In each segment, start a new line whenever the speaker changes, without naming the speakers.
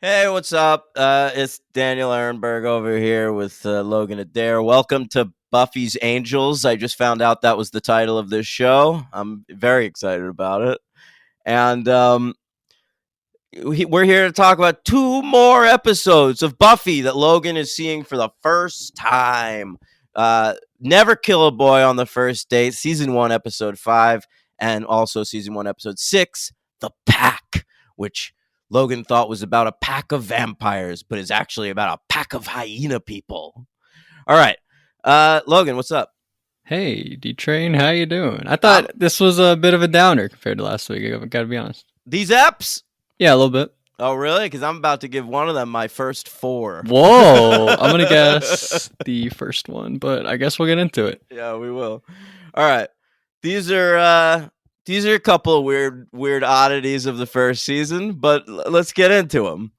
Hey, what's up? It's Daniel Ehrenberg over here with Logan Adair. Welcome to Buffy's Angels. I just found out that was the title of this show. I'm very excited about it. And we're here to talk about two more episodes of Buffy that Logan is seeing for the first time. Never Kill a Boy on the First Date, Season 1, Episode 5, and also Season 1, Episode 6, The Pack, which Logan thought was about a pack of vampires, but is actually about a pack of hyena people. All right. Logan, what's up?
Hey, D-Train, how you doing? I thought this was a bit of a downer compared to last week. I gotta be honest.
These apps?
Yeah, a little bit.
Oh, really? Because I'm about to give one of them my first four.
Whoa, I'm gonna guess the first one, but I guess we'll get into it.
Yeah, we will. All right. These are a couple of weird oddities of the first season, but let's get into them.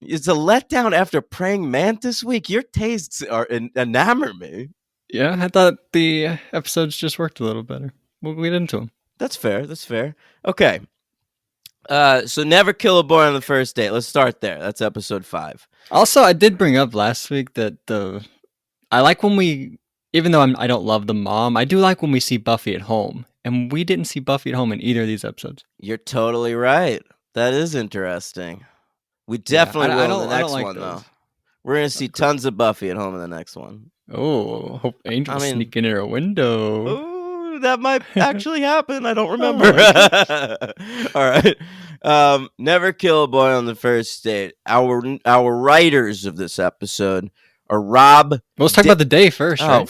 It's a letdown after praying mantis week. Your tastes are enamor me.
Yeah, I thought the episodes just worked a little better. We'll get into them.
That's fair. That's fair. Okay. So never kill a boy on the first date. Let's start there. That's episode 5.
Also, I did bring up last week that I like when we, even though I don't love the mom, I do like when we see Buffy at home, and we didn't see Buffy at home in either of these episodes.
You're totally right. That is interesting. We
Yeah,
definitely
I
will in
don't
the
I don't
next
like
one,
those.
though. We're gonna see tons of Buffy at home in the next one.
Oh, hope
I
Angel's
mean,
sneaking in her window.
ooh, that might actually happen. I don't
Oh
remember.
my gosh.
All right. Never kill a boy on the first date. Our writers of this episode are Rob.
Well, let's talk about the day first,
Oh,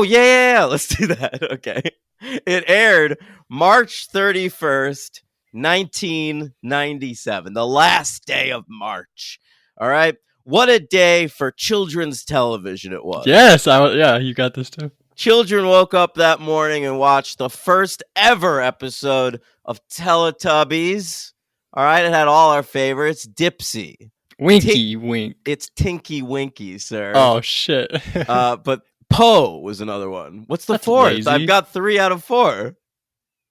right?
yeah. Let's do that. Okay. It aired March 31st, 1997, the last day of March. All right. What a day for children's television it was.
Yes, yeah, you got this too.
Children woke up that morning and watched the first ever episode of Teletubbies. All right. It had all our favorites. Dipsy.
Winky wink.
It's Tinky Winky, sir.
Oh shit.
But Poe was another one. What's the
That's
fourth?
lazy.
I've got 3 out of 4.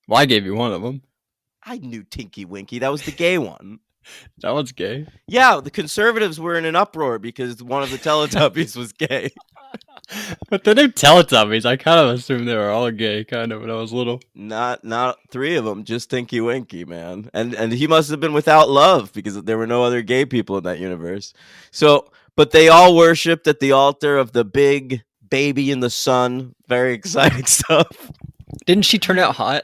Well, I gave you one of them.
I knew Tinky Winky. That was the gay one.
That one's gay.
Yeah, the conservatives were in an uproar because one of the Teletubbies was gay.
But the name Teletubbies, I kind of assumed they were all gay, kind of when I was little.
Not 3 of them, just Tinky Winky, man. And he must have been without love because there were no other gay people in that universe. So, but they all worshipped at the altar of the big baby in the sun. Very exciting stuff.
Didn't she turn out hot?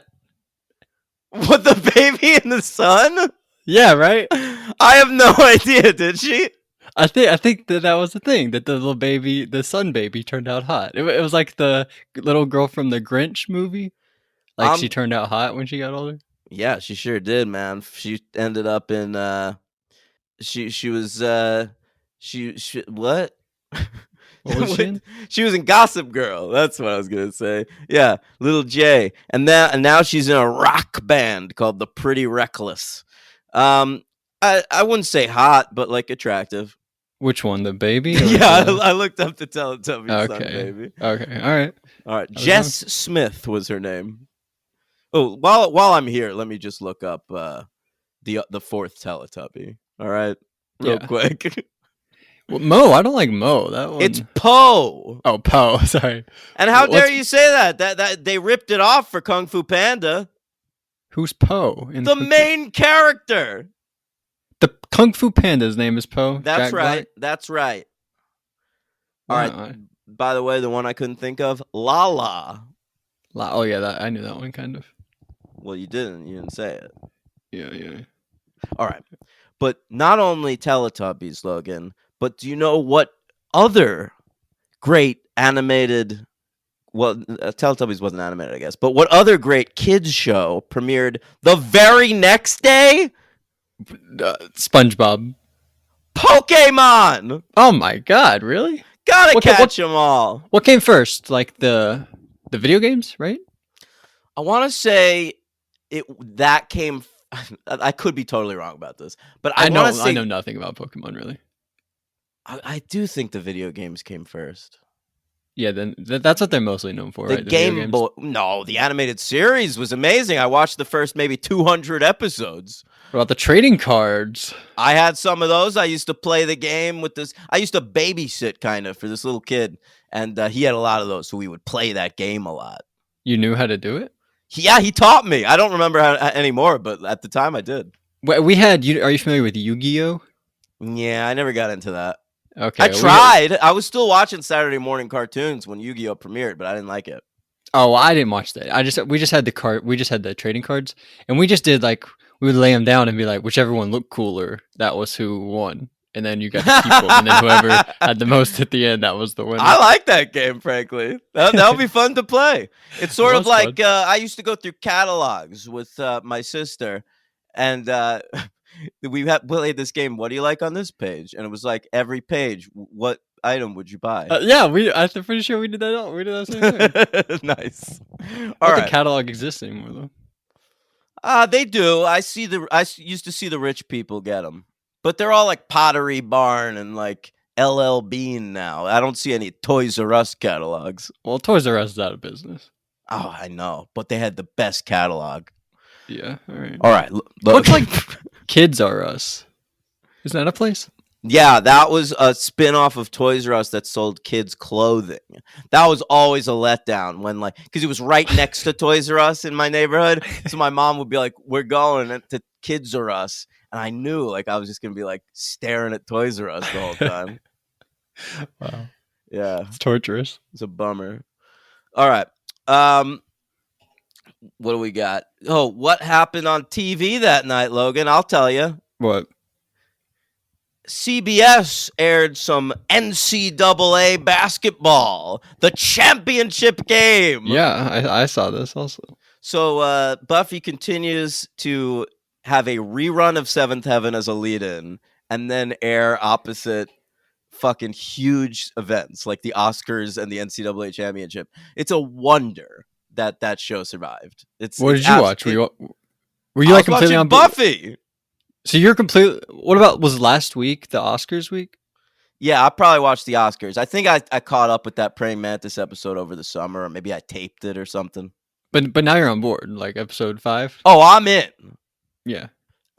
What, the baby in the sun?
Yeah, right.
I have no idea. Did she?
I think that was the thing, that the little baby, the sun baby, turned out hot. It was like the little girl from the Grinch movie. Like she turned out hot when she got older.
Yeah, she sure did, man. She ended up in she was she what?
What was she in?
She was in Gossip Girl. That's what I was gonna say. Yeah, Little J, and now she's in a rock band called the Pretty Reckless. I wouldn't say hot, but like attractive.
Which one, the baby?
Yeah, I looked up the Teletubbies son,
Okay.
baby.
Okay. All right.
All right, Jess Smith was her name. Oh, while I'm here, let me just look up the fourth Teletubby. All right, real quick.
Well, Mo, I don't like Mo. That one.
It's Poe.
Oh, Poe. Sorry.
And how dare you say that? That they ripped it off for Kung Fu Panda.
Who's Poe?
The main character.
The Kung Fu Panda's name is Poe.
That's
Jack
right.
Black?
That's right. All right. By the way, the one I couldn't think of, Lala.
Oh yeah, I knew that one kind of.
Well, you didn't. You didn't say it.
Yeah.
All right. But not only Teletubbies, Logan, but do you know what other great animated, well, Teletubbies wasn't animated, I guess, but what other great kids show premiered the very next day?
SpongeBob.
Pokemon!
Oh my god, really?
Gotta catch them all.
What came first? Like the video games, right?
I want to say that came. I could be totally wrong about this, but I
know nothing about Pokemon really.
I do think the video games came first.
Yeah, then that's what they're mostly known for,
The
right? The video
Game
games.
Boy. No, the animated series was amazing. I watched the first maybe 200 episodes.
What about the trading cards?
I had some of those. I used to play the game with this. I used to babysit kind of for this little kid, and he had a lot of those, so we would play that game a lot.
You knew how to do it?
Yeah, he taught me. I don't remember how anymore, but at the time I did.
We had. Are you familiar with Yu-Gi-Oh?
Yeah, I never got into that.
Okay,
I tried. I was still watching Saturday morning cartoons when Yu-Gi-Oh premiered, but I didn't like it.
Oh, I didn't watch that. We just had the card. We just had the trading cards, and we just did like we would lay them down and be like, whichever one looked cooler, that was who won, and then you got to keep them, and then whoever had the most at the end, that was the winner.
I like that game, frankly. That would be fun to play. It's sort of like I used to go through catalogs with my sister, and we played this game. What do you like on this page? And it was like every page, what item would you buy?
Yeah, I'm pretty sure we did that. We did that same thing.
Nice.
All right. The catalog exists anymore though.
They do. I used to see the rich people get them, but they're all like Pottery Barn and like LL Bean now. I don't see any Toys R Us catalogs.
Well, Toys R Us is out of business.
Oh, I know, but they had the best catalog.
Yeah. All right.
All right.
Looks like Kids R Us. Is that a place?
Yeah, that was a spin-off of Toys R Us that sold kids clothing. That was always a letdown when because it was right next to Toys R Us in my neighborhood. So my mom would be like, "We're going to Kids R Us." And I knew I was just going to be staring at Toys R Us the whole time.
Wow.
Yeah.
It's torturous.
It's a bummer. All right. What do we got? Oh, what happened on TV that night, Logan? I'll tell you.
What?
CBS aired some NCAA basketball, the championship game.
Yeah, I saw this also.
So Buffy continues to have a rerun of Seventh Heaven as a lead-in, and then air opposite fucking huge events like the Oscars and the NCAA championship. It's a wonder that show survived. What
did you watch? Were you
like completely on Buffy?
So you're completely. What about was last week the Oscars week?
Yeah, I probably watched the Oscars. I think I caught up with that Praying Mantis episode over the summer, or maybe I taped it or something.
But now you're on board, like episode 5.
Oh, I'm in.
Yeah,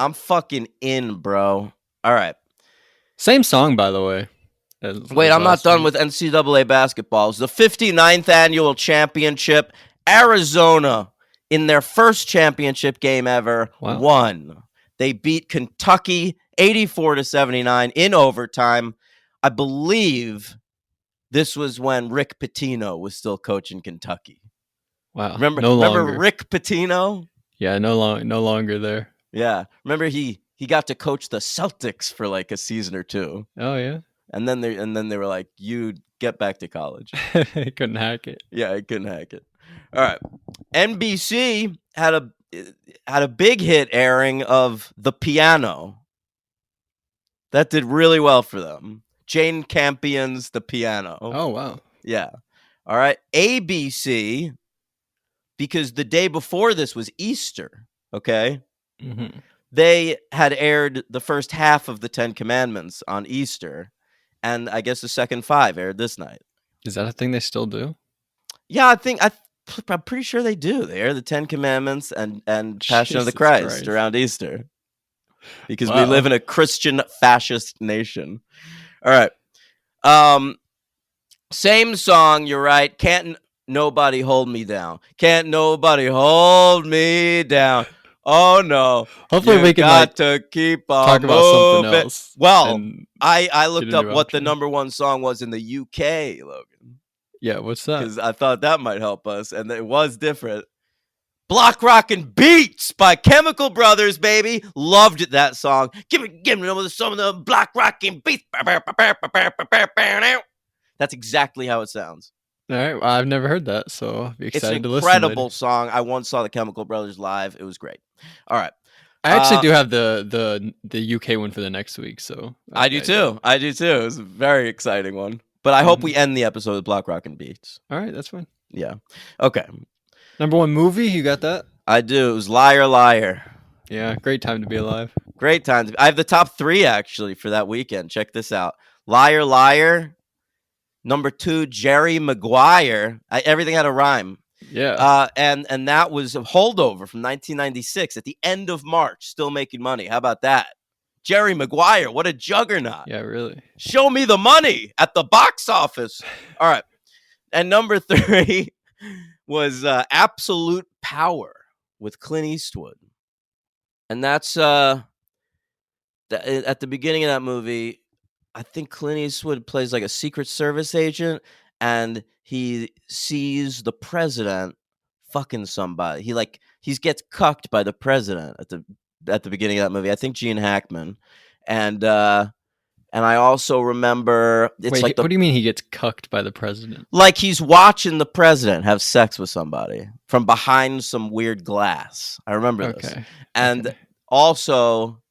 I'm fucking in, bro. All right.
Same song, by the way.
Wait, I'm not done with NCAA basketball. It's the 59th annual championship. Arizona, in their first championship game ever, won. They beat Kentucky 84-79 in overtime. I believe this was when Rick Pitino was still coaching Kentucky.
Wow.
Remember Rick Pitino?
Yeah, no longer there.
Yeah. Remember he got to coach the Celtics for like a season or two.
Oh yeah.
And then they were like, "You get back to college."
He couldn't hack it.
Yeah, he couldn't hack it. All right. NBC had a big hit airing of The Piano. That did really well for them. Jane Campion's The Piano.
Oh, wow.
Yeah. All right. ABC, because the day before this was Easter, okay?
Mm-hmm.
They had aired the first half of the 10 Commandments on Easter, and I guess the second 5 aired this night.
Is that a thing they still do?
Yeah, I'm pretty sure they do. They air the 10 Commandments and Passion of the Christ around Easter. Because we live in a Christian fascist nation. All right. Same song, you're right. Can't nobody hold me down. Can't nobody hold me down. Oh no.
Hopefully we can
to keep on
talk about something else.
Well, I looked up what the number 1 song was in the UK, Logan.
Yeah, what's that?
Because I thought that might help us, and it was different. Block Rockin' Beats by Chemical Brothers, baby. Loved that song. Give me some of the Block Rockin' Beats. That's exactly how it sounds.
All right, well, I've never heard that, so I'll be excited to listen.
It's an incredible song. I once saw the Chemical Brothers live. It was great. All right.
I actually do have the UK one for the next week, so
I do too. I do too. It was a very exciting one. But I hope we end the episode with Block Rockin' Beats.
All right, that's fine.
Yeah. Okay.
Number 1 movie, you got that?
I do. It was Liar Liar.
Yeah, great time to be alive.
Great time. I have the top 3 actually for that weekend. Check this out. Liar Liar, Number 2, Jerry Maguire. Everything had a rhyme.
Yeah.
And that was a holdover from 1996 at the end of March, still making money. How about that? Jerry Maguire, what a juggernaut.
Yeah, really.
Show me the money at the box office. All right. And number 3 was Absolute Power with Clint Eastwood. And that's at the beginning of that movie, I think Clint Eastwood plays like a Secret Service agent, and he sees the president fucking somebody. He gets cucked by the president at the beginning of that movie. I think Gene Hackman. And I also remember it's
Wait,
like
what do you mean he gets cucked by the president?
like he's watching the president have sex with somebody from behind some weird glass. I remember this.
Okay.
And also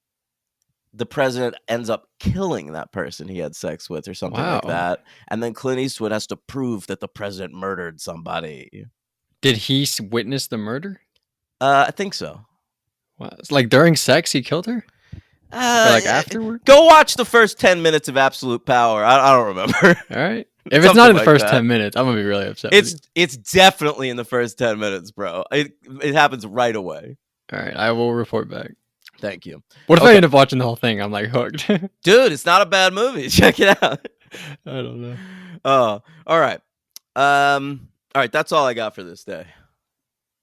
the president ends up killing that person he had sex with or something like
Wow.
that. And then Clint Eastwood has to prove that the president murdered somebody.
Did he witness the murder?
I think so.
Wow. Like during sex, he killed her? Or like afterward?
Go watch the first 10 minutes of Absolute Power. I don't remember.
All right. If it's not in the first 10 minutes, I'm going to be really upset.
It's definitely in the first 10 minutes, bro. It happens right away.
All right. I will report back.
Thank you.
What if I end up watching the whole thing? I'm like hooked.
Dude, it's not a bad movie. Check it out.
I don't know.
Oh, all right. All right. That's all I got for this day.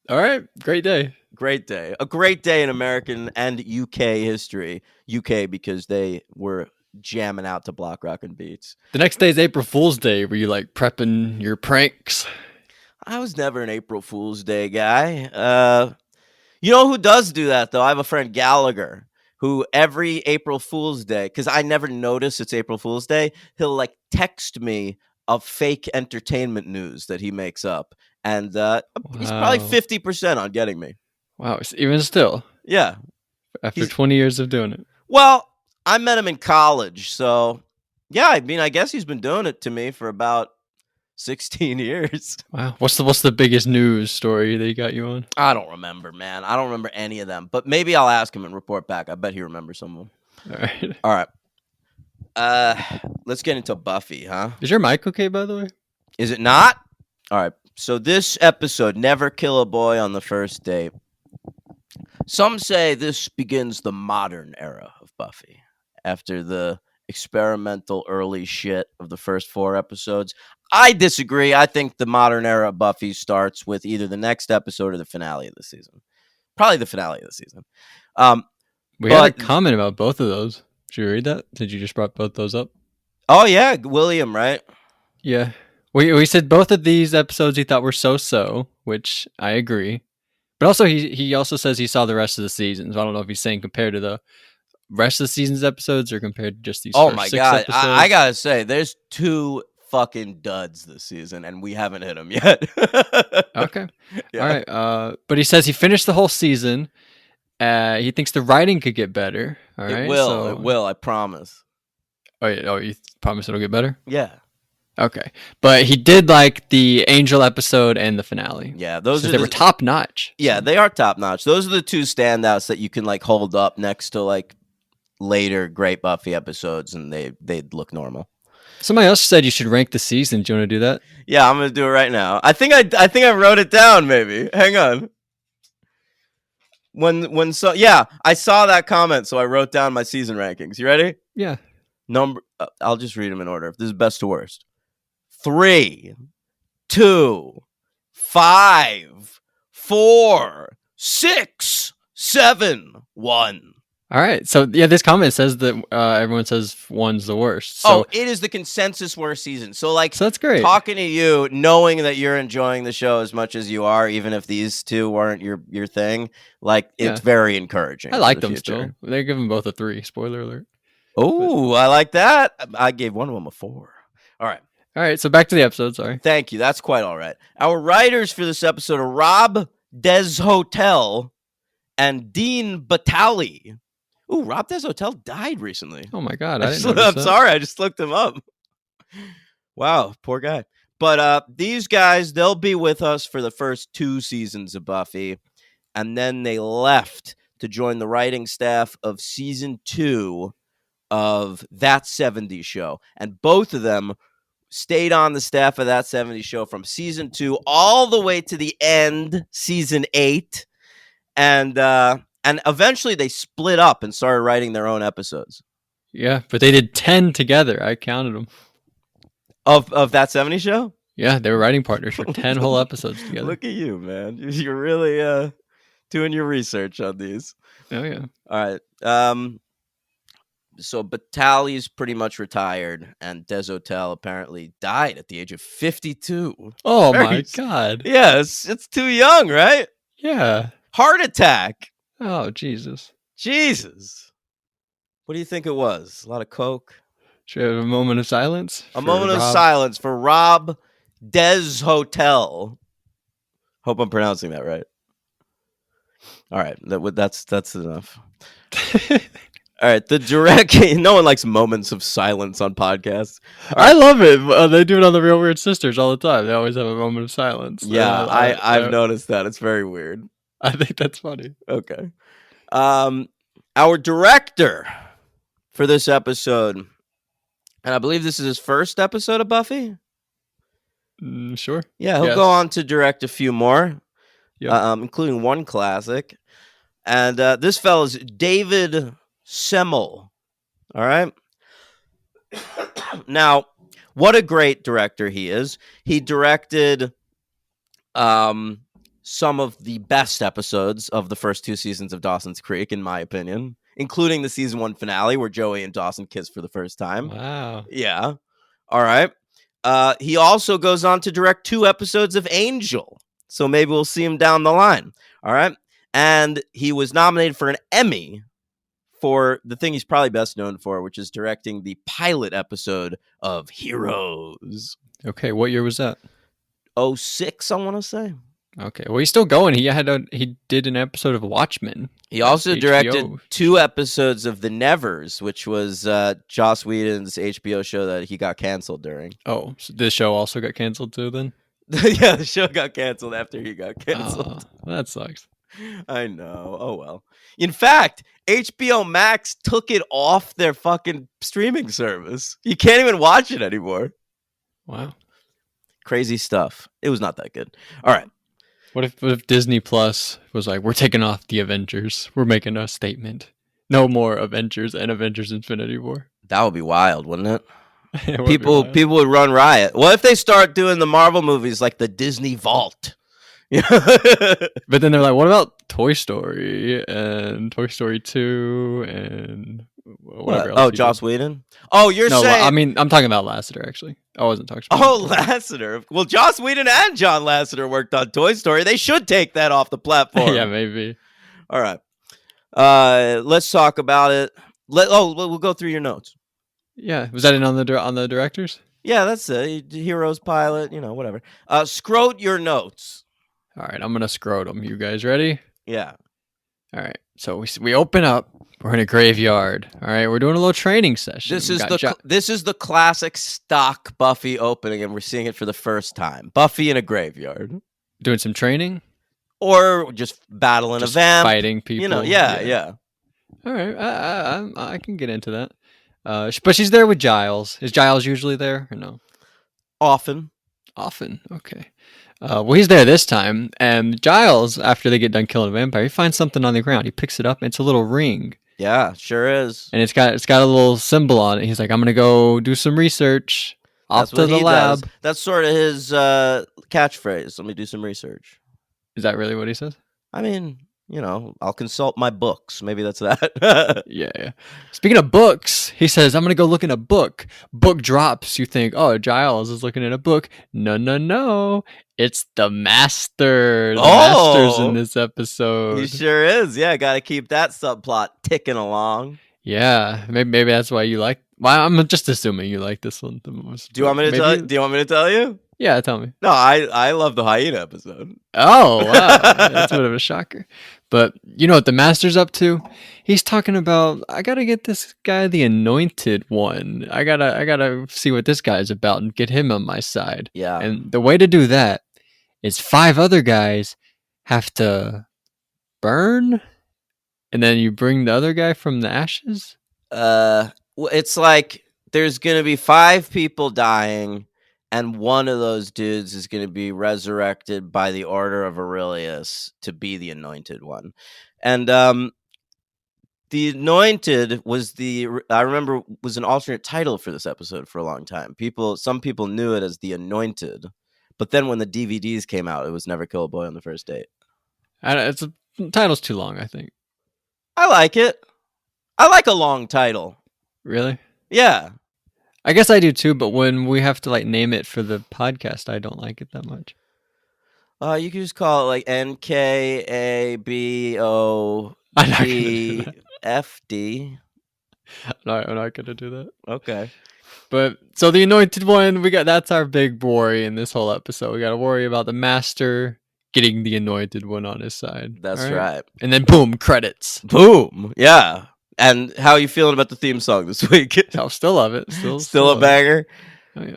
All right. Great day.
Great day. A great day in American and UK history. UK because they were jamming out to block rock and beats.
The next day is April Fool's Day. Were you like prepping your pranks?
I was never an April Fool's Day guy. You know who does do that, though? I have a friend, Gallagher, who every April Fool's Day, because I never notice it's April Fool's Day, he'll like text me of fake entertainment news that he makes up. And he's probably 50% on getting me.
Wow. Even still.
Yeah.
After 20 years of doing it.
Well, I met him in college. So, yeah, I mean, I guess he's been doing it to me for about 16 years.
Wow. What's the biggest news story that he got you on?
I don't remember, man. I don't remember any of them. But maybe I'll ask him and report back. I bet he remembers some of them.
All right.
All right. Let's get into Buffy, huh?
Is your mic okay, by the way?
Is it not? All right. So this episode, Never Kill a Boy on the First Date. Some say this begins the modern era of Buffy after the experimental early shit of the first 4 episodes. I disagree. I think the modern era of Buffy starts with either the next episode or the finale of the season. Probably the finale of the season.
We had a comment about both of those. Did you read that? Did you just brought both those up?
Oh, yeah. William, right?
Yeah. We said both of these episodes he thought were so, which I agree. But also, he also says he saw the rest of the season. So I don't know if he's saying compared to the rest of the season's episodes or compared to just these first 6 episodes.
I gotta say, there's 2 fucking duds this season, and we haven't hit them yet.
Okay.
Yeah.
All right. But he says he finished the whole season. He thinks the writing could get better. All right.
It will. I promise.
Oh, yeah. Oh, you promise it'll get better?
Yeah.
Okay. But he did like the Angel episode and the finale.
Yeah,
they were top notch.
Yeah, they are top notch. Those are the 2 standouts that you can like hold up next to like later great Buffy episodes, and they'd look normal.
Somebody else said you should rank the season. Do you want to do that?
Yeah, I'm gonna do it right now. I think I wrote it down. Maybe. Hang on. I saw that comment, so I wrote down my season rankings. You ready?
Yeah.
I'll just read them in order. This is best to worst. 3, 2, 5, 4, 6, 7, 1.
All right. So yeah, this comment says that everyone says 1's the worst. So,
it is the consensus worst season. So
that's great.
Talking to you, knowing that you're enjoying the show as much as you are, even if these 2 weren't your thing, it's very encouraging.
I like them still. They give them both a 3. Spoiler alert.
Oh, I like that. I gave one of them a 4. All right.
So back to the episode. Sorry.
Thank you. That's quite all right. Our writers for this episode are Rob Deshotel and Dean Batali. Ooh, Rob Deshotel died recently.
Oh my God.
I'm sorry. I just looked him up. Wow. Poor guy. But these guys, they'll be with us for the first 2 seasons of Buffy. And then they left to join the writing staff of season 2 of That 70s Show. And both of them stayed on the staff of That 70s Show from season 2 all the way to the end, season 8. And eventually they split up and started writing their own episodes.
Yeah, but they did 10 together. I counted them.
Of That 70s Show?
Yeah, they were writing partners for 10 whole episodes together.
Look at you, man. You're really doing your research on these.
Oh, yeah.
All right. So Batali's pretty much retired, and Deshotel apparently died at the age of 52.
Oh, my God.
Yeah, it's too young, right?
Yeah.
Heart attack.
Oh, Jesus.
Jesus. What do you think it was? A lot of coke?
Should we have a moment of silence?
A moment of silence for Rob Deshotel. Hope I'm pronouncing that right. All right, that's enough. All right, the direct. No one likes moments of silence on podcasts.
I love it. They do it on the Real Weird Sisters all the time. They always have a moment of silence.
Yeah, I've noticed that. It's very weird.
I think that's funny.
Okay. Our director for this episode, and I believe this is his first episode of Buffy.
Sure.
Yeah, he'll go on to direct a few more,
Yep.
including one classic. And this fella's David Semmel. All right. Now, what a great director he is. He directed some of the best episodes of the first 2 seasons of Dawson's Creek, in my opinion, including the season 1 finale where Joey and Dawson kiss for the first time.
Wow.
Yeah. All right. He also goes on to direct 2 episodes of Angel. So maybe we'll see him down the line. All right. And he was nominated for an Emmy for the thing he's probably best known for, which is directing the pilot episode of Heroes.
Okay, what year was that?
2006, I want to say.
Okay, well, he's still going. He did an episode of Watchmen.
He also directed
HBO.
2 episodes of The Nevers, which was Joss Whedon's HBO show that he got canceled during.
Oh, so this show also got canceled too then?
Yeah, the show got canceled after he got canceled.
That sucks.
I know. Oh, well. In fact, HBO Max took it off their fucking streaming service. You can't even watch it anymore.
Wow.
Crazy stuff. It was not that good. All right.
What if Disney Plus was like, we're taking off the Avengers. We're making a statement. No more Avengers and Avengers Infinity War.
That would be wild, wouldn't it?
It would be
People would run riot. What if they start doing the Marvel movies like the Disney Vault?
But then they're like, what about Toy Story and Toy Story 2 and whatever else?
Oh, Joss Whedon? Oh, you're saying...
I mean, I'm talking about Lasseter, actually. I wasn't talking about...
Oh, Lasseter. Well, Joss Whedon and John Lasseter worked on Toy Story. They should take that off the platform.
Yeah, maybe.
All right. Let's talk about it. We'll go through your notes.
Yeah. Was that on the directors?
Yeah, that's it. Heroes pilot, whatever. Scrote your notes.
All right, I'm going to scrote them. You guys ready?
Yeah.
All right. So we open up. We're in a graveyard. All right, we're doing a little training session.
This is the classic stock Buffy opening, and we're seeing it for the first time. Buffy in a graveyard.
Doing some training?
Or just battling a vamp.
Fighting people.
Yeah.
All right, I can get into that. But she's there with Giles. Is Giles usually there or no?
Often.
Okay. Well, he's there this time, and Giles, after they get done killing a vampire, he finds something on the ground. He picks it up, and it's a little ring.
Yeah, sure is.
And it's got a little symbol on it. He's like, I'm gonna go do some research. Off to the lab.
Does. That's sort of his catchphrase. Let me do some research.
Is that really what he says?
I mean, I'll consult my books. Maybe that's that.
Yeah. Speaking of books, he says, I'm going to go look in a book. Book drops. You think, oh, Giles is looking in a book. No. It's the Master. The Master's in this episode.
He sure is. Yeah, got to keep that subplot ticking along.
Yeah. Maybe that's why you like... Well, I'm just assuming you like this one the most.
Do you want me to tell you?
Yeah, tell me.
No, I love the hyena episode.
Oh, wow. That's a bit of a shocker. But you know what the Master's up to? He's talking about, I got to get this guy the Anointed One. I gotta see what this guy's about and get him on my side.
Yeah.
And the way to do that is 5 other guys have to burn, and then you bring the other guy from the ashes?
It's like there's going to be 5 people dying, and one of those dudes is going to be resurrected by the order of Aurelius to be the anointed one. And the anointed was I remember was an alternate title for this episode for a long time. Some people knew it as the anointed, but then when the DVDs came out, it was Never Kill a Boy on the First Date.
The title's too long, I think.
I like it. I like a long title.
Really?
Yeah.
I guess I do too, but when we have to like name it for the podcast, I don't like it that much.
You could just call it like NKABODFD.
I'm not gonna do that.
Okay.
But so the anointed one, that's our big worry in this whole episode. We got to worry about the master getting the anointed one on his side.
That's right.
And then boom, credits.
Boom. Yeah. And how are you feeling about the theme song this week?
I still love it.
Still a banger.
Oh yeah.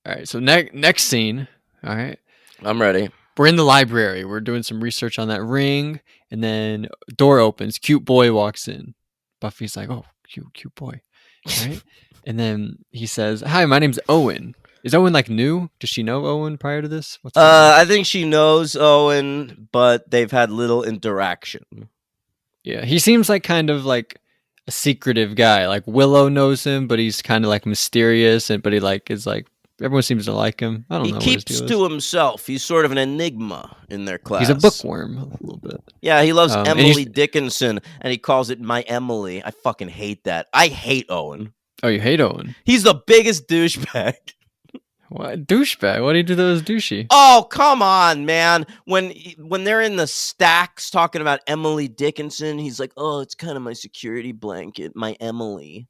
All right. So next scene. All right.
I'm ready.
We're in the library. We're doing some research on that ring, and then door opens. Cute boy walks in. Buffy's like, "Oh, cute boy," right? And then he says, "Hi, my name's Owen." Is Owen like new? Does she know Owen prior to this?
I think she knows Owen, but they've had little interaction.
Yeah, he seems like kind of like a secretive guy. Like Willow knows him, but he's kind of like mysterious, but he like is like. Everyone seems to like him. I don't know.
He keeps to himself. He's sort of an enigma in their class.
He's a bookworm a little bit.
Yeah, he loves Emily Dickinson, and he calls it My Emily. I fucking hate that. I hate Owen.
Oh, you hate Owen?
He's the biggest douchebag.
What douchebag? What do you do that was douchey?
Oh, come on, man. When they're in the stacks talking about Emily Dickinson, he's like, "Oh, it's kind of my security blanket, my Emily."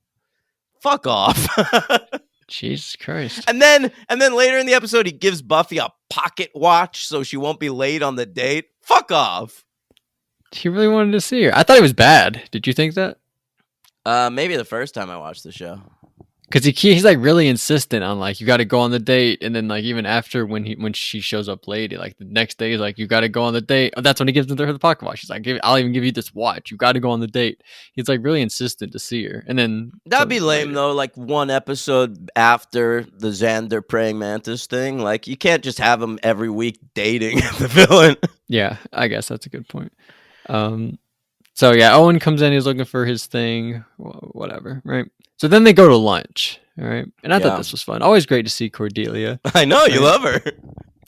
Fuck off.
Jesus Christ.
And then later in the episode, he gives Buffy a pocket watch so she won't be late on the date. Fuck off.
He really wanted to see her. I thought it was bad. Did you think that?
Maybe the first time I watched the show.
Because he's like really insistent on like you got to go on the date, and then like even after when she shows up late, like the next day he's like you got to go on the date. Oh, that's when he gives her the pocket watch. He's like, I'll even give you this watch. You got to go on the date. He's like really insistent to see her, and then
that'd be lame though. Like one episode after the Xander praying mantis thing, like you can't just have him every week dating the villain.
Yeah, I guess that's a good point. So yeah, Owen comes in. He's looking for his thing, whatever, right? So then they go to lunch, all right? And I thought this was fun. Always great to see Cordelia.
I know, you love her.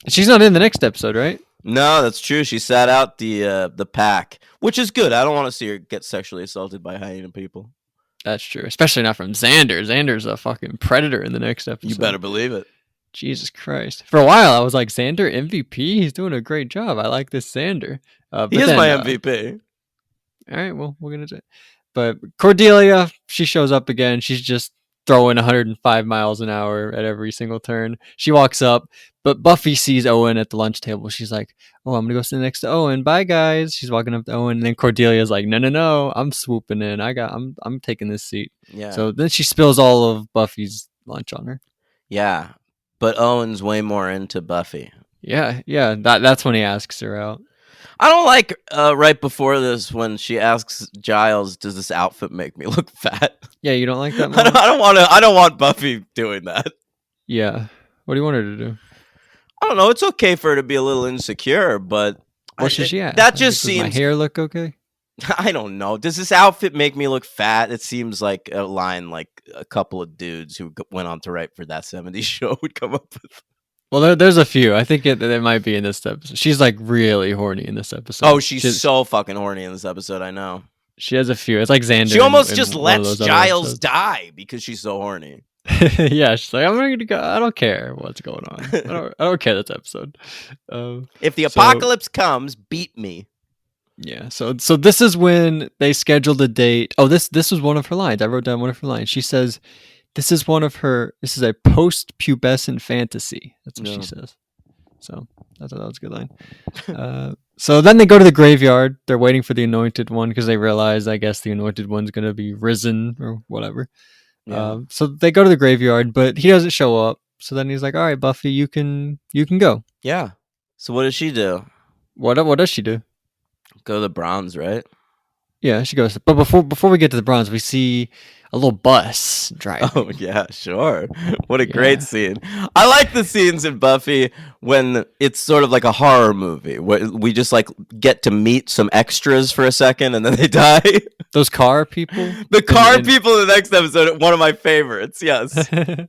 She's not in the next episode, right?
No, that's true. She sat out the pack, which is good. I don't want to see her get sexually assaulted by hyena people.
That's true, especially not from Xander. Xander's a fucking predator in the next episode.
You better believe it.
Jesus Christ. For a while, I was like, Xander MVP? He's doing a great job. I like this Xander.
He is my MVP.
All right, well, we're going to do it. But Cordelia, she shows up again. She's just throwing 105 miles an hour at every single turn. She walks up, but Buffy sees Owen at the lunch table. She's like, "Oh, I'm going to go sit next to Owen. Bye, guys." She's walking up to Owen, and then Cordelia's like, No. I'm swooping in. I'm taking this seat."
Yeah.
So then she spills all of Buffy's lunch on her.
Yeah, but Owen's way more into Buffy.
Yeah. That's when he asks her out.
I don't like right before this when she asks Giles, "Does this outfit make me look fat?"
Yeah, you don't like that.
I don't want Buffy doing that.
Yeah. What do you want her to do?
I don't know. It's okay for her to be a little insecure, but
what should she ask?
That just seems.
Does my hair look okay?
I don't know. Does this outfit make me look fat? It seems like a line like a couple of dudes who went on to write for That 70s Show would come up with.
Well, there's a few. I think it might be in this episode. She's like really horny in this episode.
Oh, she's so fucking horny in this episode. I know.
She has a few. It's like Xander.
She almost just lets Giles die because she's so horny.
Yeah, she's like, I'm not gonna go. I don't care what's going on. I don't care this episode.
If the apocalypse comes, beat me.
Yeah. So this is when they scheduled a date. Oh, this was one of her lines. I wrote down one of her lines. She says, This is a post-pubescent fantasy. That's what she says. So I thought that was a good line. So then they go to the graveyard. They're waiting for the anointed one because they realize, I guess, the anointed one's going to be risen or whatever. Yeah. So they go to the graveyard, but he doesn't show up. So then he's like, "All right, Buffy, you can go."
Yeah. So what does she do?
What does she do?
Go to the bronze, right?
Yeah, she goes. But before we get to the bronze, we see a little bus
Oh
driving.
yeah, sure. What a great
Yeah,
scene. I like the scenes in Buffy when it's sort of like a horror movie where we just like get to meet some extras for a second and then they die.
those car people
The
in
car people in the next episode, one of my favorites. Yes.
yeah,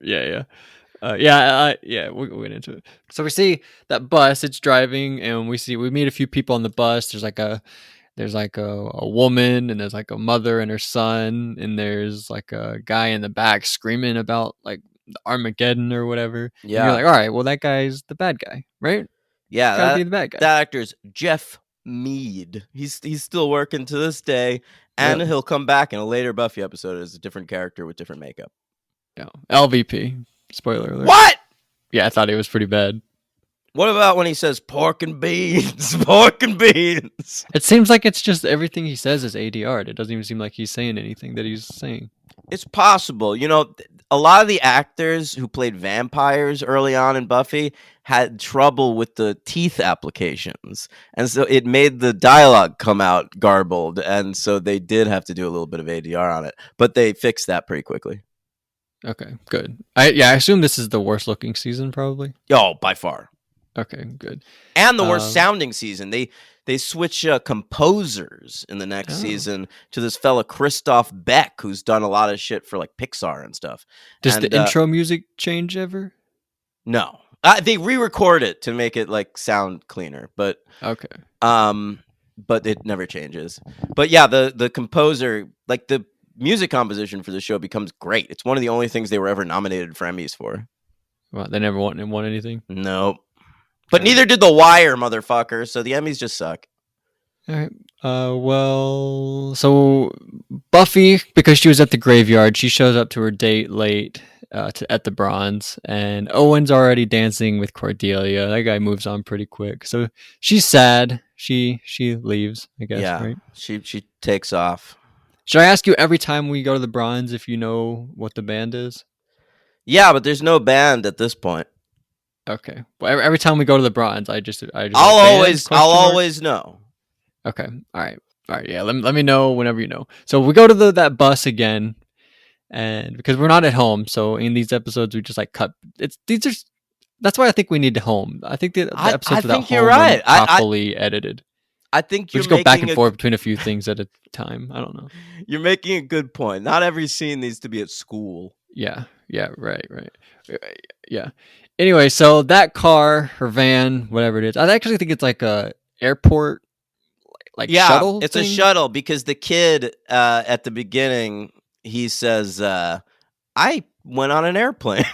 yeah. Yeah, we'll get into it. So we see that bus, it's driving, and we meet a few people on the bus. There's like a woman, and there's like a mother and her son, and there's like a guy in the back screaming about like Armageddon or whatever. And you're
Yeah.
like, all right, well that guy's the bad guy, right?
Yeah,
Got to be the bad guy.
that actor's Jeff Mead. He's still working to this day, and
Really?
he'll come back in a later Buffy episode as a different character with different makeup.
Yeah. LVP. Spoiler alert.
What?
Yeah, I thought it was pretty bad.
What about when he says pork and beans? Pork and beans.
It seems like it's just everything he says is ADR. It doesn't even seem like he's saying anything that he's saying.
It's possible. You know, a lot of the actors who played vampires early on in Buffy had trouble with the teeth applications. And so it made the dialogue come out garbled. And so they did have to do a little bit of ADR on it. But they fixed that pretty quickly.
Okay, good. I assume this is the worst looking season, probably.
Oh, by far.
Okay, good.
And the worst sounding season. They switch composers in the next
Oh.
season to this fella Christoph Beck, who's done a lot of shit for like Pixar and stuff.
Does
And
the intro music change ever?
no, they re-record it to make it like sound cleaner, but
Okay.
it never changes. But yeah, the composer, like the music composition for the show becomes great. It's one of the only things they were ever nominated for Emmys for.
Well, they never won anything.
Nope. But neither did The Wire, motherfucker. So the Emmys just suck.
All right. Well, so Buffy, because she was at the graveyard, she shows up to her date late at the bronze, and Owen's already dancing with Cordelia. That guy moves on pretty quick, so she's sad. She leaves, I guess.
Yeah,
right?
she takes off.
Should I ask you every time we go to the bronze if you know what the band is?
Yeah, but there's no band at this point.
Okay. Well, every time we go to the bronze, I just
I'll
like,
always know.
Okay. All right. Yeah. Let me know whenever you know. So we go to that bus again, and because we're not at home, so in these episodes we just like cut. That's why I think we need to home. I think the episodes without
think you're
home
right.
are properly edited.
I think
We
you're
just go back and
making
forth between a few things at a time. I don't know.
You're making a good point. Not every scene needs to be at school.
Yeah. Right. Yeah. Anyway, so that car, her van, whatever it is, I actually think it's like a airport, like shuttle.
It's
thing.
a shuttle because the kid at the beginning he says, "I went on an airplane."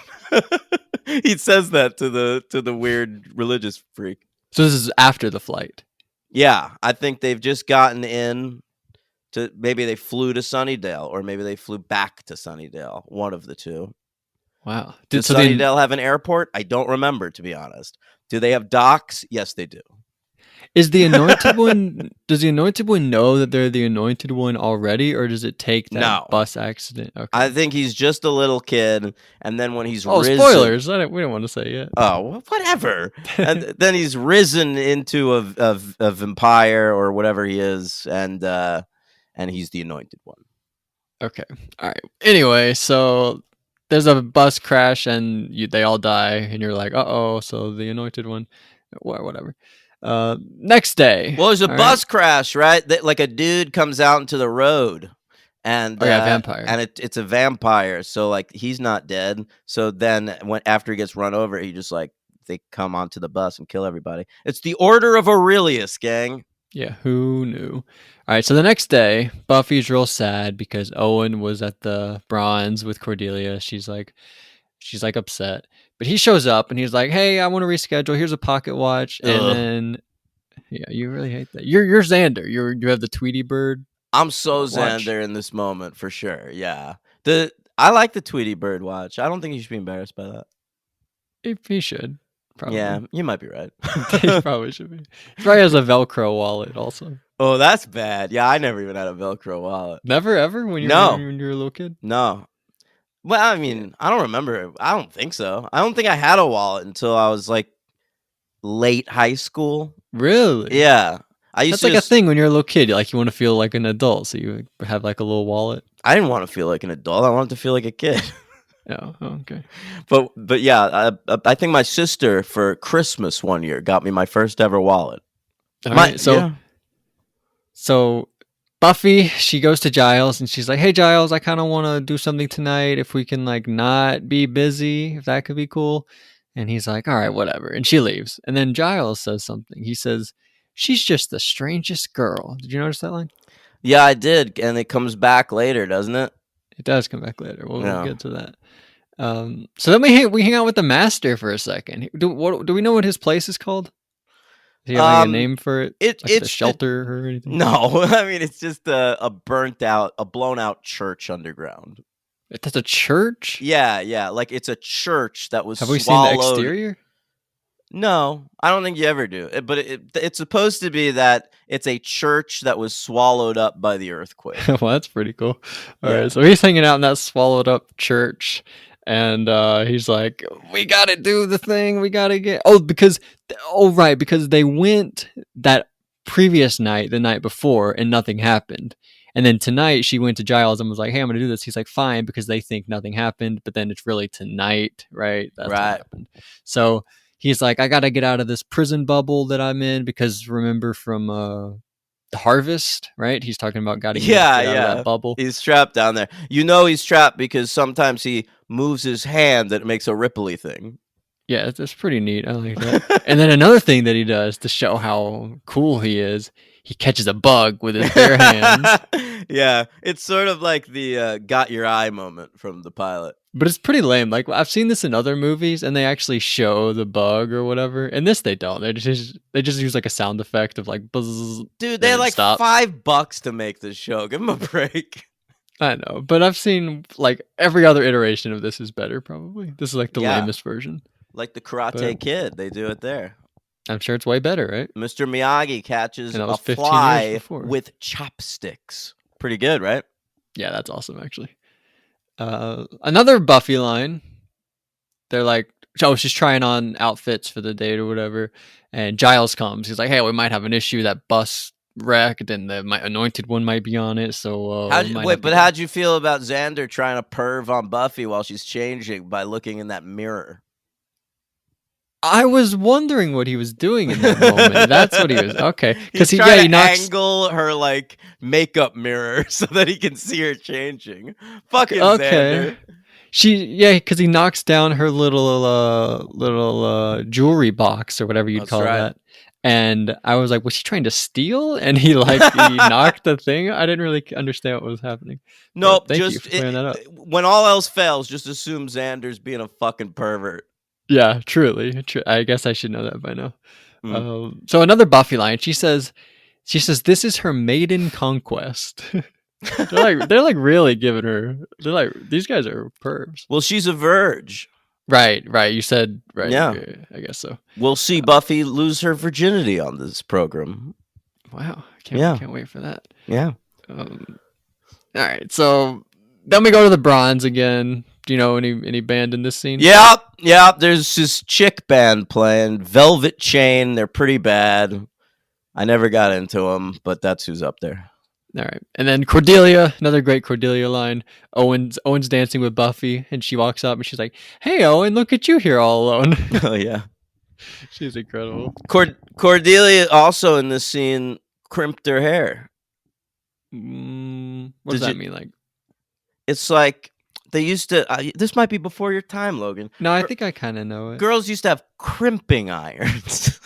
He says that to the weird religious freak.
So this is after the flight.
Yeah, I think they've just gotten in. To maybe they flew to Sunnydale, or maybe they flew back to Sunnydale. One of the two.
Wow.
Does Sunnydale have an airport? I don't remember, to be honest. Do they have docks? Yes, they do.
Is the anointed one? Does the anointed one know that they're the anointed one already, or does it take that bus accident? Okay.
I think he's just a little kid, and then when he's risen,
spoilers! We don't want to say yet.
Oh, whatever. And then he's risen into a vampire or whatever he is, and he's the anointed one.
Okay. All right. Anyway, so there's a bus crash and they all die, and you're like, oh, so the anointed one, whatever. Next day.
Well, there's a bus crash, right? Like a dude comes out into the road, and
vampire,
and it's a vampire. So like he's not dead. So then after he gets run over, he just like they come onto the bus and kill everybody. It's the Order of Aurelius, gang.
Yeah, who knew? All right, so the next day, Buffy's real sad because Owen was at the bronze with Cordelia. She's like upset, but he shows up and he's like, "Hey, I want to reschedule. Here's a pocket watch." And then, yeah, you really hate that. You're Xander. You have the Tweety Bird.
I'm so Xander in this moment for sure. Yeah, I like the Tweety Bird watch. I don't think you should be embarrassed by that.
He should. Probably.
Yeah, you might be right.
He probably should be. He probably has a Velcro wallet also.
Oh, that's bad. Yeah, I never even had a Velcro wallet.
Never ever when you were a little kid?
No. Well, I mean, I don't remember. I don't think so. I don't think I had a wallet until I was like late high school.
Really?
Yeah. I used
That's
to
like a
just.
thing when you're a little kid. Like you want to feel like an adult, so you have like a little wallet.
I didn't want to feel like an adult. I wanted to feel like a kid.
Oh, okay.
But yeah, I think my sister for Christmas one year got me my first ever wallet.
All right.
Yeah.
So Buffy, she goes to Giles and she's like, "Hey Giles, I kind of want to do something tonight. If we can like not be busy, if that could be cool." And he's like, "All right, whatever." And she leaves. And then Giles says something. He says, "She's just the strangest girl." Did you notice that line?
Yeah, I did, and it comes back later, doesn't it?
It does come back later. We'll
Yeah.
get to that. So then we hang out with the master for a second. Do we know what his place is called? Does he have like a name for it? Like the
It's
shelter or anything?
no. I mean, it's just a blown out church underground.
That's a church?
Yeah. Like it's a church that was
Have we seen the
swallowed.
exterior?
No, I don't think you ever do. But it's supposed to be that it's a church that was swallowed up by the earthquake.
Well, that's pretty cool. All
Yeah.
right, so he's hanging out in that swallowed up church, and he's like, "We gotta do the thing. We gotta get." Because they went that previous night, the night before, and nothing happened. And then tonight she went to Giles and was like, "Hey, I'm gonna do this." He's like, "Fine," because they think nothing happened, but then it's really tonight, right? That's what
Right.
happened. So he's like, "I gotta get out of this prison bubble that I'm in," because remember from the Harvest, right? He's talking about gotta get out of that bubble.
He's trapped down there. You know he's trapped because sometimes he moves his hand and it makes a ripply thing.
Yeah, it's pretty neat. I like that. And then another thing that he does to show how cool he is, he catches a bug with his bare hands.
Yeah, it's sort of like the got your eye moment from the pilot.
But it's pretty lame. Like I've seen this in other movies, and they actually show the bug or whatever. In this, they don't. They just use like a sound effect of like buzz.
Dude, they had like
stops.
$5 to make this show. Give them a break.
I know, but I've seen like every other iteration of this is better. Probably this is like the lamest version.
Like the Karate Kid, they do it there.
I'm sure it's way better, right?
Mr. Miyagi catches a
15
fly with chopsticks. Pretty good, right?
Yeah, that's awesome, actually. Another Buffy line. They're like, "Oh, she's trying on outfits for the date or whatever." And Giles comes. He's like, "Hey, we might have an issue. That bus wrecked, and the anointed one might be on it." So,
how'd you feel about Xander trying to perv on Buffy while she's changing by looking in that mirror?
I was wondering what he was doing in that moment. That's what he was. Okay,
because he knocks angle her like makeup mirror so that he can see her changing. Fucking Xander.
Because he knocks down her little jewelry box or whatever you'd call that. And I was like, was he trying to steal? And he knocked the thing. I didn't really understand what was happening.
Nope.
Thank you for clearing that up.
When all else fails, just assume Xander's being a fucking pervert.
Yeah, truly. I guess I should know that by now. So another Buffy line. She says, "This is her maiden conquest." they're like really giving her. They're like, these guys are pervs.
Well, she's a virgin.
Right. You said right.
Yeah,
I guess so.
We'll see Buffy lose her virginity on this program.
Wow, can't wait for that.
Yeah.
All right, so then we go to the Bronze again. Do you know any band in this scene?
Yeah. There's this chick band playing, Velvet Chain. They're pretty bad. I never got into them, but that's who's up there.
All right, and then Cordelia, another great Cordelia line. Owen's dancing with Buffy, and she walks up and she's like, "Hey, Owen, look at you here all alone."
Oh yeah,
she's incredible.
Cordelia also in this scene crimped her hair.
What does that mean? Like,
it's like. They used to. This might be before your time, Logan.
No, I think I kind of know it.
Girls used to have crimping irons.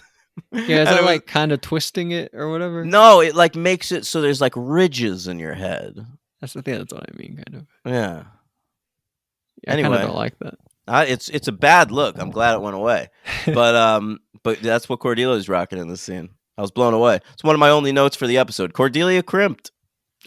Yeah, is that like kind of twisting it or whatever?
No, it like makes it so there's like ridges in your head.
That's what I mean, kind of.
Yeah.
Anyway, I kind of don't like that.
It's a bad look. I'm glad it went away. But that's what Cordelia's rocking in this scene. I was blown away. It's one of my only notes for the episode. Cordelia crimped.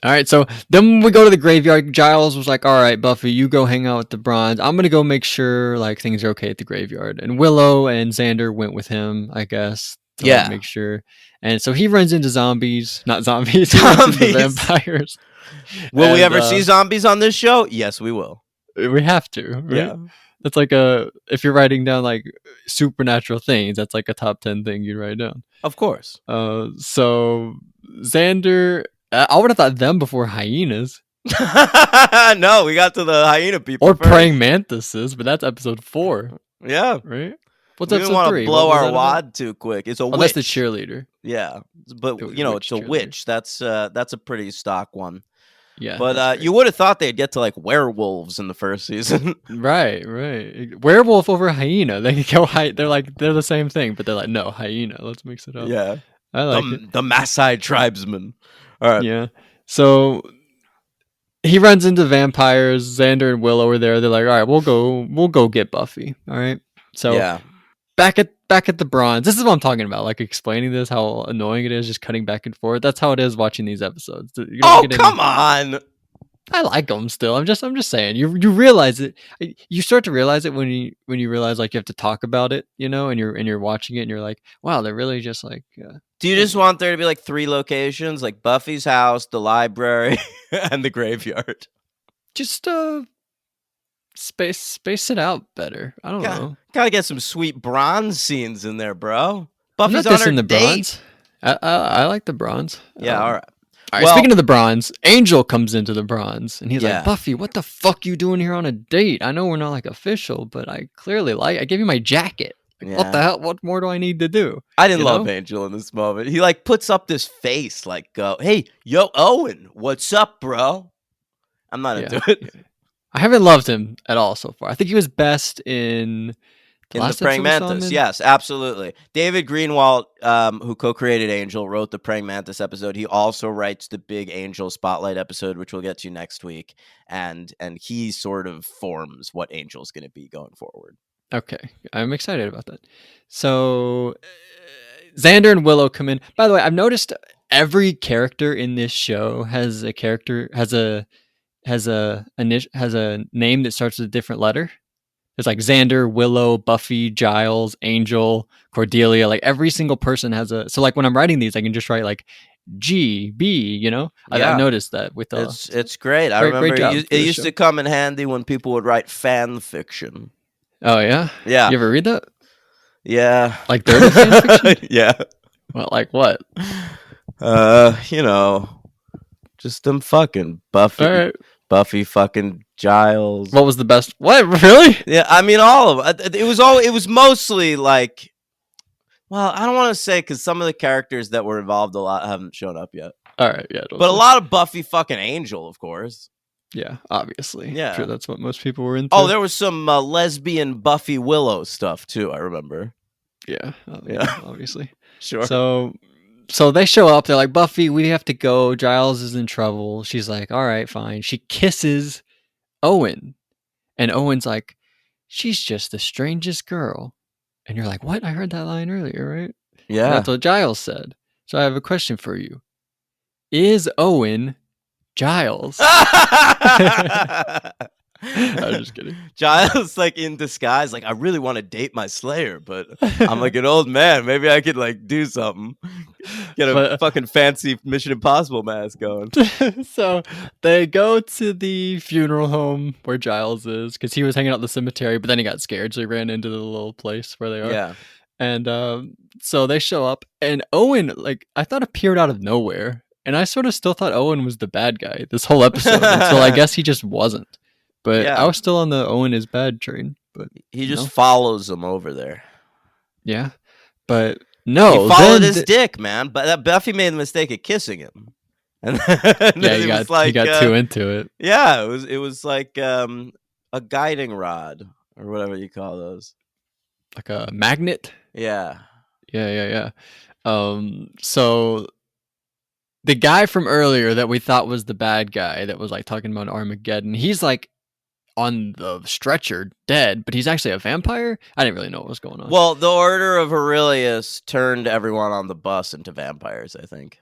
All right, so then we go to the graveyard. Giles was like, "All right, Buffy, you go hang out with the Bronze. I'm going to go make sure like things are okay at the graveyard." And Willow and Xander went with him, I guess, to make sure. And so he runs into zombies. Not zombies. Vampires.
Will we ever see zombies on this show? Yes, we will.
We have to. Right?
Yeah.
That's like a if you're writing down like supernatural things, that's like a top 10 thing you'd write down.
Of course.
So Xander, I would have thought them before hyenas
No, we got to the hyena people
or
first.
praying mantises, but that's episode 4,
Yeah.
right? What's
We didn't
episode
want
3?
to blow
What was
our
that about?
wad too quick. It's a
Oh,
witch.
that's the cheerleader.
Yeah, but
The
you know,
witch
it's a
cheerleader.
witch. That's a pretty stock one.
Yeah,
But
that's great.
you would have thought they'd get to like werewolves in the first season.
Right. Werewolf over hyena. They go they're the same thing, but they're like, no, hyena. Let's mix it up.
Yeah,
I like it.
the Maasai tribesmen. All right.
Yeah. So he runs into vampires. Xander and Willow are there. They're like, all right, we'll go get Buffy. All right. So
Yeah.
back at the bronze. This is what I'm talking about. Like explaining this, how annoying it is, just cutting back and forth. That's how it is watching these episodes.
Oh, come on.
I like them still. I'm just saying. You realize it. You start to realize it when you realize like you have to talk about it, you know, and you're watching it and you're like, wow, they're really just like.
Do you just want there to be like 3 locations, like Buffy's house, the library, and the graveyard?
Just space it out better. I don't know.
Gotta get some sweet bronze scenes in there, bro.
I'm
Buffy's
not
on her
dissing the
date.
bronze. I like the bronze.
Yeah, all right.
All right,
Well-
speaking of the bronze, Angel comes into the bronze and he's
Yeah.
like, Buffy, what the fuck you doing here on a date? I know we're not like official, but I clearly I gave you my jacket. Like, what the hell? What more do I need to do?
I didn't
You
love
know?
Angel in this moment. He like puts up this face like, hey, yo, Owen, what's up, bro? I'm not into it.
I haven't loved him at all so far. I think he was best in the
In the
last
Praying
episode we saw him
Mantis,
in.
yes, absolutely. David Greenwald, who co-created Angel, wrote the Praying Mantis episode. He also writes the big Angel Spotlight episode, which we'll get to next week, and he sort of forms what Angel's going to be going forward.
Okay, I'm excited about that. So Xander and Willow come in. By the way, I've noticed every character in this show has a name that starts with a different letter. There's like Xander, Willow, Buffy, Giles, Angel, Cordelia. Like every single person has a. So like when I'm writing these, I can just write like G, B. You know,
Yeah.
I've noticed that with the.
It's great. I
Great
remember
job
it
for the
used
show.
to come in handy when people would write fan fiction.
Oh yeah,
Yeah,
You ever read that?
yeah,
Like dirty fan fiction?
yeah.
Well, like what?
You know, just them fucking Buffy,
All right.
Buffy fucking Giles.
What was the best? What really?
Yeah, I mean all of it. It was mostly like, well, I don't want to say because some of the characters that were involved a lot haven't shown up yet,
All right, yeah.
but a lot of Buffy fucking Angel, of course.
Yeah, obviously.
Yeah.
Sure, that's what most people were into.
Oh, there was some lesbian Buffy Willow stuff too. I remember.
yeah,
Yeah.
obviously.
Sure.
So they show up. They're like, Buffy, we have to go. Giles is in trouble. She's like, all right, fine. She kisses Owen, and Owen's like, she's just the strangest girl. And you're like, what? I heard that line earlier, right?
Yeah.
That's what Giles said. So I have a question for you. Is Owen Giles? I'm just kidding.
Giles like in disguise, like I really want to date my Slayer, but I'm like an old man. Maybe I could like do something. Get a fucking fancy Mission Impossible mask going.
So they go to the funeral home where Giles is because he was hanging out in the cemetery, but then he got scared, so he ran into the little place where they are.
Yeah.
And so they show up, and Owen, like, I thought appeared out of nowhere. And I sort of still thought Owen was the bad guy this whole episode until I guess he just wasn't. But
Yeah.
I was still on the Owen is bad train. But
He just
No.
follows him over there.
yeah, but no,
He followed
then
his dick, man. But Buffy made the mistake of kissing him. And then
yeah,
it
he
was
got too into it.
Yeah, it was like a guiding rod or whatever you call those.
Like a magnet.
Yeah.
Yeah. So the guy from earlier that we thought was the bad guy that was like talking about Armageddon, he's like on the stretcher dead, but he's actually a vampire. I didn't really know what was going on.
Well, the Order of Aurelius turned everyone on the bus into vampires, I think.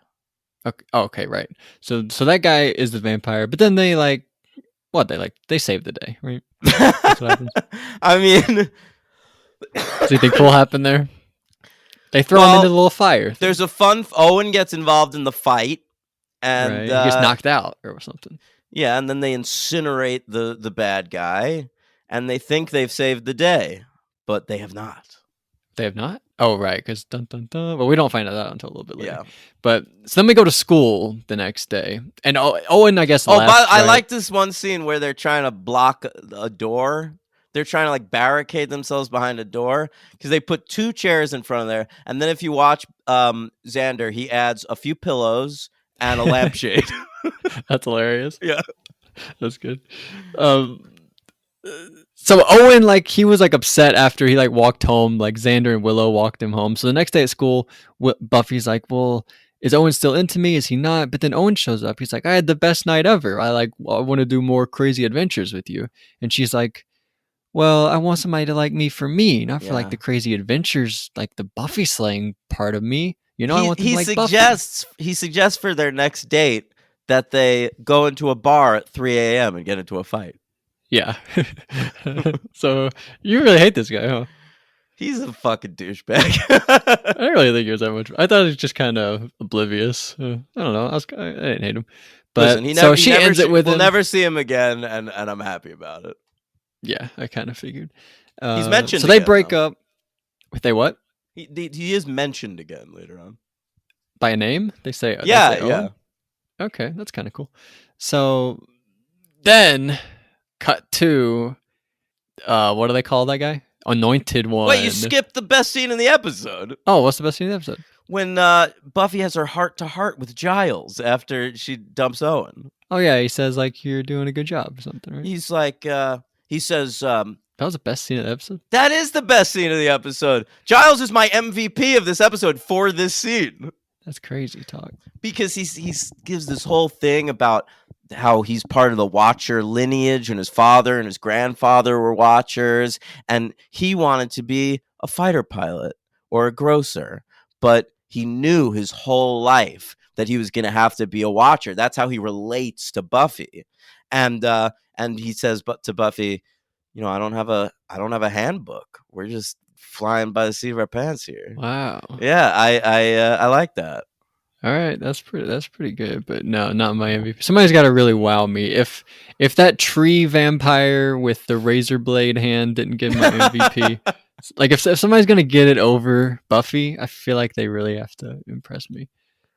Okay, right. So that guy is the vampire, but then they like what? They save the day, right? That's what happens.
I mean,
Does anything cool happen there? They throw him into the little fire.
There's a fun. Owen gets involved in the fight, and
Right. He gets knocked out or something.
Yeah, and then they incinerate the bad guy, and they think they've saved the day, but they have not.
They have not? Oh, right, because dun dun dun. Well, we don't find out until a little bit later.
Yeah.
But so then we go to school the next day, and Owen, I guess,
Oh,
left.
but I
right?
like this one scene where they're trying to block a door. They're trying to like barricade themselves behind a door because they put 2 chairs in front of there. And then if you watch Xander, he adds a few pillows and a lampshade.
That's hilarious.
Yeah.
That's good. So Owen, like, he was like upset after he like walked home. Like Xander and Willow walked him home. So the next day at school, Buffy's like, "Well, is Owen still into me? Is he not?" But then Owen shows up. He's like, "I had the best night ever. I want to do more crazy adventures with you." And she's like, "Well, I want somebody to like me for me, not for like the crazy adventures, like the Buffy slaying part of me. You know, I want them to like Buffy."
He suggests for their next date that they go into a bar at 3 a.m. and get into a fight.
Yeah. So you really hate this guy, huh?
He's a fucking douchebag.
I don't really think he was that much. I thought he was just kind of oblivious. I don't know. I didn't hate him. But
Listen,
she ends it with
we'll
him.
never see him again, and I'm happy about it.
Yeah, I kind of figured.
He's mentioned.
So they
again,
break
though.
up. They what?
He is mentioned again later on
by a name. They say
yeah,
they say
yeah.
Owen? Okay, that's kind of cool. So then, cut to what do they call that guy? Anointed One.
Wait, you skipped the best scene in the episode.
Oh, what's the best scene in the episode?
When Buffy has her heart-to-heart with Giles after she dumps Owen.
Oh yeah, he says like you're doing a good job or something, right?
He's like, he says,
that was the best scene of the episode.
That is the best scene of the episode. Giles is my MVP of this episode for this scene.
That's crazy talk.
Because he gives this whole thing about how he's part of the Watcher lineage, and his father and his grandfather were Watchers, and he wanted to be a fighter pilot or a grocer, but he knew his whole life that he was going to have to be a Watcher. That's how he relates to Buffy, and he says, but to Buffy, you know, I don't have a handbook. We're just flying by the seat of our pants here.
Wow.
Yeah, I like that.
All right, that's pretty good, but no, not my MVP. Somebody's got to really wow me. If that tree vampire with the razor blade hand didn't get my MVP, like if somebody's gonna get it over Buffy, I feel like they really have to impress me.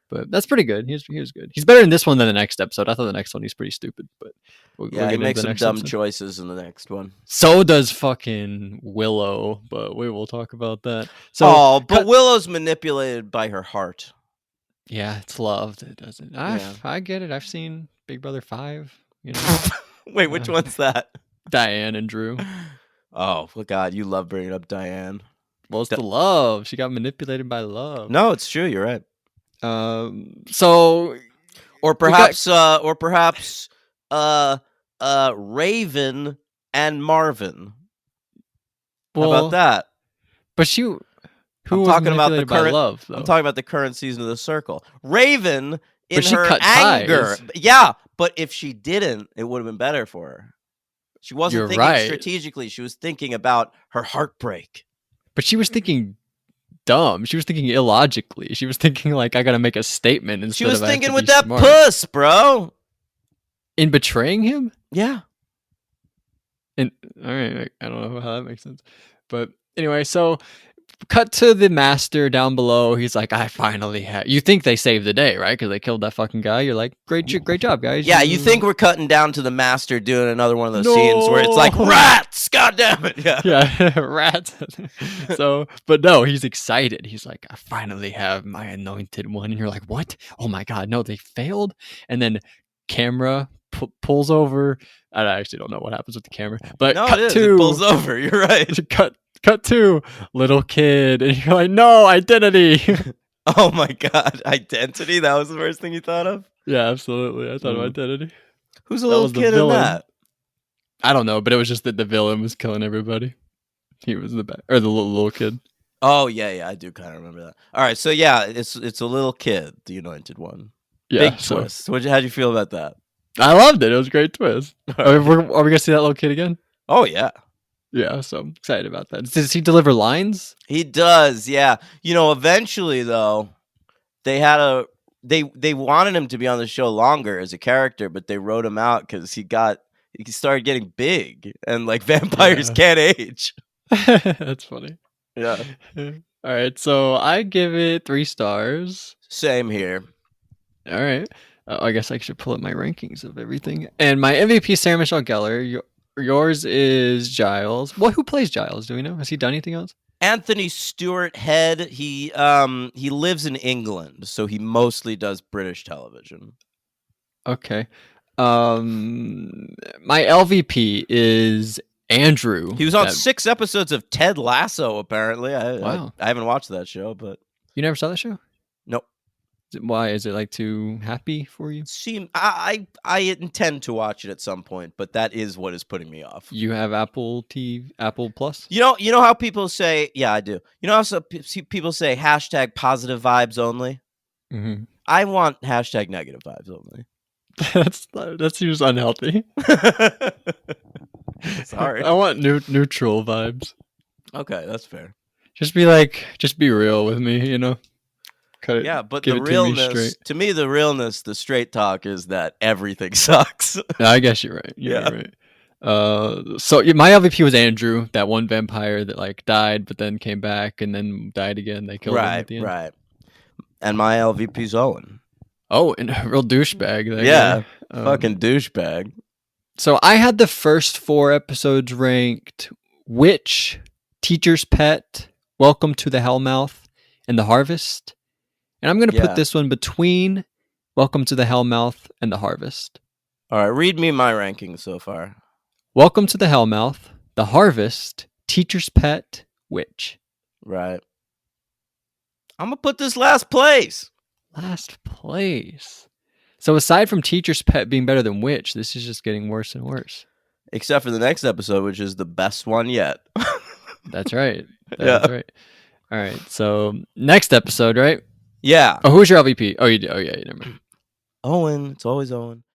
But that's pretty good. He was good. He's better in this one than the next episode. I thought the next one he's pretty stupid, but
we'll he makes some dumb choices in the next one.
So does fucking Willow, but we will talk about that. So,
but Willow's manipulated by her heart.
Yeah, it's loved. It doesn't. I get it. I've seen Big Brother 5. You know.
Wait, which one's that?
Diane and Drew.
Oh, well, God, you love bringing up Diane.
Well, it's the love. She got manipulated by love.
No, it's true. You're right.
So,
or perhaps, Raven and Marvin. Well, how about that?
But she.
I'm talking about the current
love, though.
I'm talking about the current season of The Circle. Raven, in her
cut
anger,
ties.
Yeah, but if she didn't, it would have been better for her. She wasn't thinking strategically. She was thinking about her heartbreak.
But she was thinking dumb. She was thinking illogically. She was thinking like, I gotta make a statement instead.
She was
of
thinking with that puss, bro.
In betraying him?
Yeah.
And all right, I don't know how that makes sense, but anyway, so. Cut to the master down below. He's like, I finally have. You think they saved the day, right? Because they killed that fucking guy. You're like, great job, guys.
Yeah, you think we're cutting down to the master doing another one of those scenes where it's like, rats! God damn it!
Yeah, rats. So, but no, he's excited. He's like, I finally have my anointed one. And you're like, what? Oh my God, no, they failed. And then camera pulls over. I actually don't know what happens with the camera, but
no,
it
pulls over. You're right.
Cut to little kid, and you're like, no, identity.
Oh my God, identity? That was the first thing you thought of?
Yeah, absolutely. I thought of identity.
Who's a little kid in that?
I don't know, but it was just that the villain was killing everybody. He was the little kid.
Oh yeah, I do kind of remember that. All right, so yeah, it's a little kid, the anointed one.
Yeah,
big twist. How'd you feel about that?
I loved it. It was a great twist. Are we gonna see that little kid again?
Oh yeah.
Yeah, so I'm excited about that. Does he deliver lines?
He does, yeah. You know, eventually though, they wanted him to be on the show longer as a character, but they wrote him out because he got he started getting big, and like vampires
Yeah.
can't age.
That's funny.
Yeah.
All right, so I give it 3 stars.
Same here.
All right. I guess I should pull up my rankings of everything. And my MVP is Sarah Michelle Gellar. Yours is Giles. Well, who plays Giles? Do we know? Has he done anything else?
Anthony Stewart Head. He lives in England, so he mostly does British television.
Okay. My LVP is Andrew.
He was on 6 episodes of Ted Lasso. Apparently,
Wow.
I haven't watched that show, but
You never saw that show?
nope.
Why is it like too happy for you?
I intend to watch it at some point, but that is what is putting me off.
You have Apple TV, Apple Plus?
You know how people say, yeah, I do. You know how people say hashtag positive vibes only?
Mm-hmm.
I want hashtag negative vibes only.
That seems unhealthy.
Sorry.
I want neutral vibes.
Okay, that's fair.
Just be real with me, you know?
Yeah, but the realness, to me, the straight talk is that everything sucks.
I guess you're right. You're right. So my LVP was Andrew, that one vampire that like died, but then came back and then died again. They killed him at the end.
Right. And my LVP's Owen.
Oh, and a real douchebag.
Yeah, fucking douchebag.
So I had the first 4 episodes ranked Witch, Teacher's Pet, Welcome to the Hellmouth, and The Harvest. And I'm going to put this one between Welcome to the Hellmouth and The Harvest.
All right, read me my rankings so far.
Welcome to the Hellmouth, The Harvest, Teacher's Pet, Witch.
Right. I'm going to put this last place.
Last place. So aside from Teacher's Pet being better than Witch, this is just getting worse and worse.
Except for the next episode, which is the best one yet.
That's right. That's right. All right. So next episode, right?
Yeah.
Oh, who's your LVP? Oh, you do. Oh, yeah. You never mind.
Owen. It's always Owen.